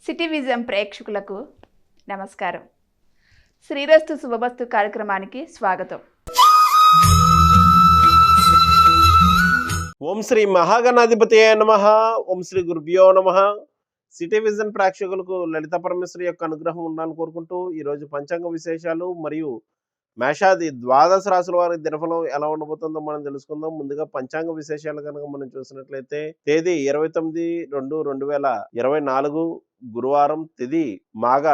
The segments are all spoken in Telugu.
సిటీ విజన్ ప్రేక్షకులకు నమస్కారం. శ్రీరస్తు శుభమస్తు కార్యక్రమానికి స్వాగతం. ఓం శ్రీ మహాగణాధిపతయే నమః. ఓం శ్రీ గురుభ్యో నమః. సిటీ విజన్ ప్రేక్షకులకు లలిత పరమేశ్వరి యొక్క అనుగ్రహం ఉండాలని కోరుకుంటూ ఈరోజు పంచాంగ విశేషాలు మరియు మేషాది ద్వాదశ రాశుల వారి దినఫలం ఎలా ఉండబోతుందో మనం తెలుసుకుందాం. ముందుగా పంచాంగ విశేషాలు కనుక మనం చూసినట్లయితే తేదీ 29/2/2024 గురువారం, తిథి మాఘ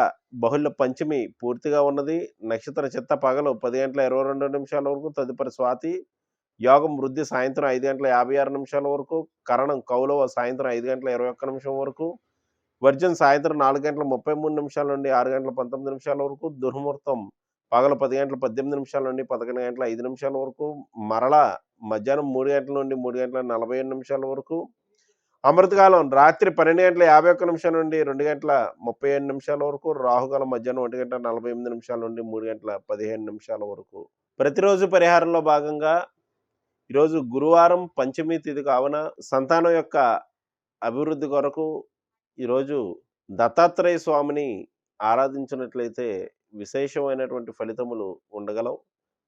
బహుళ పంచమి పూర్తిగా ఉన్నది. నక్షత్ర చిత్త పగలు 10:22 వరకు, తదుపరి స్వాతి యోగం వృద్ధి సాయంత్రం 5:56 వరకు, కరణం కౌలవ సాయంత్రం 5:21 వరకు, వర్జన్ సాయంత్రం 4:33 నుండి 6:19 వరకు, దుర్ముహూర్తం పగలు 10:18 నుండి 11:05 వరకు, మరలా మధ్యాహ్నం 3 గంటల నుండి 3:47 వరకు, అమృతకాలం రాత్రి 12:51 నుండి 2:37 వరకు, రాహుకాలం మధ్యాహ్నం 1:48 నుండి 3:15 వరకు. ప్రతిరోజు పరిహారంలో భాగంగా ఈరోజు గురువారం పంచమి తిథి కావున సంతానం యొక్క అభివృద్ధి కొరకు ఈరోజు దత్తాత్రేయ స్వామిని ఆరాధించినట్లయితే విశేషమైనటువంటి ఫలితములు ఉండగలవు.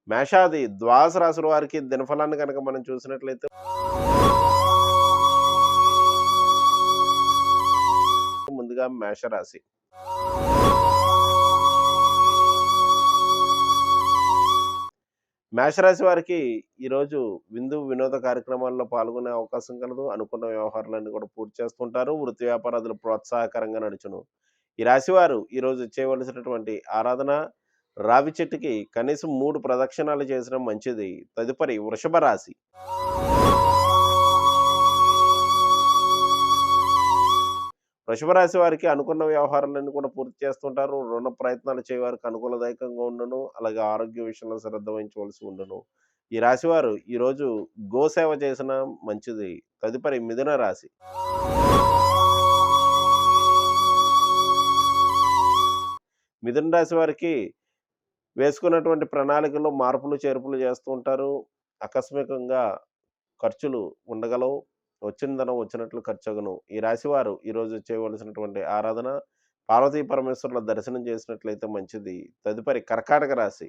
మేషాది ద్వాదశ రాశుల వారికి దినఫలాన్ని కనుక మనం చూసినట్లయితే ముందుగా మేషరాశి. మేషరాశి వారికి ఈరోజు విందు వినోద కార్యక్రమాల్లో పాల్గొనే అవకాశం కలదు. అనుకున్న వ్యవహారాలన్నీ కూడా పూర్తి చేస్తుంటారు. వృత్తి వ్యాపారాలు ప్రోత్సాహకరంగా నడుచును. ఈ రాశి వారు ఈరోజు చేయవలసినటువంటి ఆరాధన రావి చెట్టుకి కనీసం 3 ప్రదక్షిణాలు చేసడం మంచిది. తదుపరి వృషభ రాశి. వృషభ రాశి వారికి అనుకున్న వ్యవహారాలన్నీ కూడా పూర్తి చేస్తుంటారు. రుణ ప్రయత్నాలు చేయవారికి అనుకూలదాయకంగా ఉండును. అలాగే ఆరోగ్య విషయంలో శ్రద్ధ వహించవలసి ఉండును. ఈ రాశి వారు ఈరోజు గోసేవ చేసిన మంచిది. తదుపరి మిథున రాశి. మిథున రాశి వారికి వేసుకున్నటువంటి ప్రణాళికల్లో మార్పులు చేర్పులు చేస్తూ ఉంటారు. ఆకస్మికంగా ఖర్చులు ఉండగలవు. వచ్చిన ధనం వచ్చినట్లు ఖర్చగును. ఈ రాశి వారు ఈరోజు చేయవలసినటువంటి ఆరాధన పార్వతీ పరమేశ్వరుల దర్శనం చేసినట్లయితే మంచిది. తదుపరి కర్కాటక రాశి.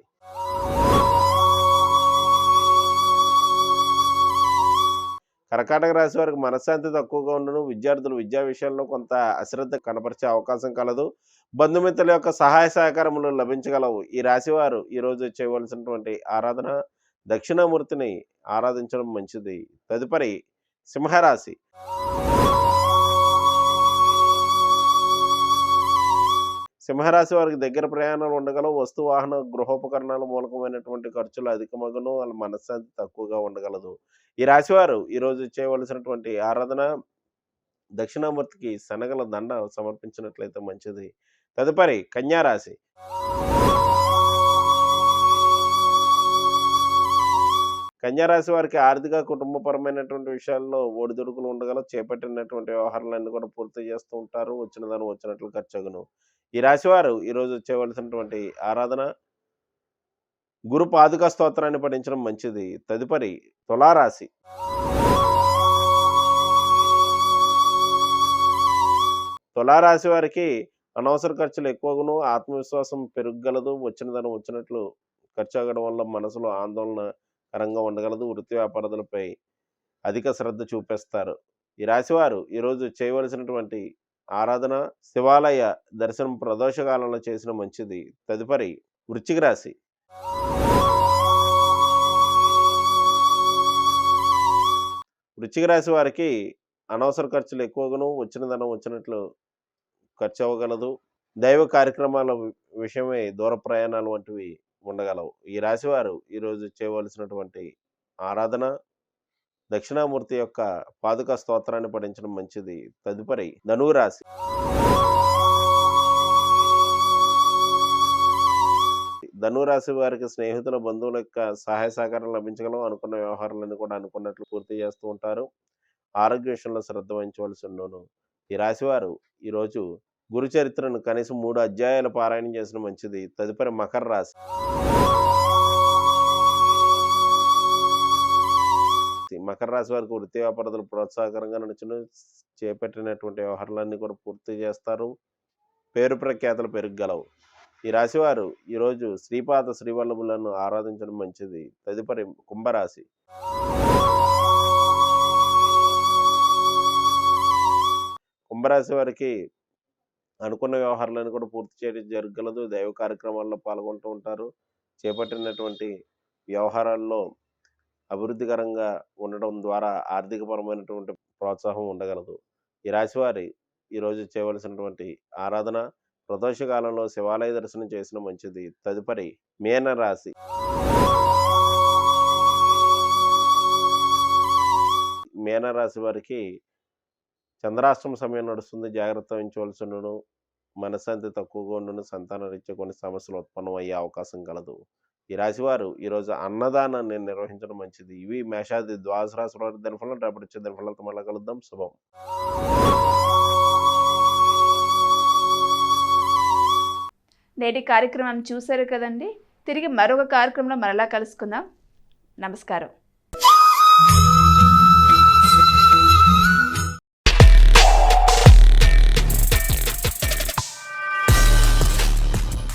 కర్కాటక రాశి వారికి మనశ్శాంతి తక్కువగా ఉండను. విద్యార్థులు విద్యా విషయాల్లో కొంత అశ్రద్ధ కనపరిచే అవకాశం కలదు. బంధుమిత్రుల యొక్క సహాయ సహకారములు లభించగలవు. ఈ రాశి వారు ఈరోజు చేయవలసినటువంటి ఆరాధన దక్షిణామూర్తిని ఆరాధించడం మంచిది. తదుపరి సింహరాశి. సింహరాశి వారికి దగ్గర ప్రయాణాలు ఉండగలవు. వస్తు వాహన గృహోపకరణాలు మూలకమైనటువంటి ఖర్చులు అధికమగును. వాళ్ళ మనశ్శాంతి తక్కువగా ఉండగలదు. ఈ రాశి వారు ఈరోజు చేయవలసినటువంటి ఆరాధన దక్షిణామూర్తికి శనగల దండ సమర్పించినట్లయితే మంచిది. తదుపరి కన్యారాశి. కన్యారాశి వారికి ఆర్థిక కుటుంబపరమైనటువంటి విషయాల్లో ఒడిదుడుకులు ఉండగలవు. చేపట్టినటువంటి వ్యవహారాలన్నీ కూడా పూర్తి చేస్తూ ఉంటారు. వచ్చిన దాన్ని వచ్చినట్లు ఖర్చగును. ఈ రాశి వారు ఈరోజు చేయవలసినటువంటి ఆరాధన గురు పాదుకా స్తోత్రాన్ని పఠించడం మంచిది. తదుపరి తులారాశి. తులారాశి వారికి అనవసర ఖర్చులు ఎక్కువగును. ఆత్మవిశ్వాసం పెరుగగలదు. వచ్చిన దాన్ని వచ్చినట్లు ఖర్చు అవ్వడం వల్ల మనసులో ఆందోళనకరంగా ఉండగలదు. వృత్తి వ్యాపారాలపై అధిక శ్రద్ధ చూపిస్తారు. ఈ రాశివారు ఈరోజు చేయవలసినటువంటి ఆరాధన శివాలయ దర్శనం ప్రదోషకాలంలో చేసిన మంచిది. తదుపరి వృశ్చిక రాశి. వృశ్చిక రాశి వారికి అనవసర ఖర్చులు ఎక్కువగాను. వచ్చిన ధనం వచ్చినట్లు ఖర్చు అవ్వగలదు. దైవ కార్యక్రమాల విషయమై దూర ప్రయాణాలు వంటివి ఉండగలవు. ఈ రాశివారు ఈరోజు చేయవలసినటువంటి ఆరాధన దక్షిణామూర్తి యొక్క పాదుకా స్తోత్రాన్ని పఠించడం మంచిది. తదుపరి ధనువు రాశి. ధనువు రాశి వారికి స్నేహితుల బంధువుల యొక్క సహాయ సహకారం లభించగలవు. అనుకున్న వ్యవహారాలన్నీ కూడా అనుకున్నట్లు పూర్తి చేస్తూ ఉంటారు. ఆరోగ్య విషయంలో శ్రద్ధ వహించవలసి ఉండును. ఈ రాశివారు ఈరోజు గురు చరిత్రను కనీసం 3 అధ్యాయాలు పారాయణం చేసిన మంచిది. తదుపరి మకర రాశి. మకర రాశి వారికి వృత్తి వ్యాపారాలు ప్రోత్సాహకరంగా నడుచును. చేపట్టినటువంటి వ్యవహారాలన్నీ కూడా పూర్తి చేస్తారు. పేరు ప్రఖ్యాతలు పెరుగలవు. ఈ రాశివారు ఈరోజు శ్రీపాద శ్రీవల్లభులను ఆరాధించడం మంచిది. తదుపరి కుంభరాశి. కుంభరాశి వారికి అనుకున్న వ్యవహారాలను కూడా పూర్తి చేయడం జరగలదు. దైవ కార్యక్రమాల్లో పాల్గొంటూ ఉంటారు. చేపట్టినటువంటి వ్యవహారాల్లో అభివృద్ధికరంగా ఉండడం ద్వారా ఆర్థికపరమైనటువంటి ప్రోత్సాహం ఉండగలదు. ఈ రాశివారి ఈరోజు చేయవలసినటువంటి ఆరాధన ప్రదోష కాలంలో శివాలయ దర్శనం చేసిన మంచిది. తదుపరి మీనరాశి. మీనరాశి వారికి చంద్రాష్టమ సమయం నడుస్తుంది. జాగ్రత్త వహించవలసి ఉండును. మనశ్శాంతి తక్కువగా ఉండును. సంతాన రీత్యా కొన్ని సమస్యలు ఉత్పన్నమయ్యే అవకాశం కలదు. ఈ రాశివారు ఈరోజు అన్నదానాన్ని నిర్వహించడం మంచిది. ఇవి మేషాది ద్వాదశ రాశుల వారి దినఫలం. రేపటి వచ్చే దినఫలంతో మళ్ళీ కలుద్దాం. శుభం. నేటి కార్యక్రమం చూశారు కదండి. తిరిగి మరొక కార్యక్రమంలో మరలా కలుసుకుందాం. నమస్కారం.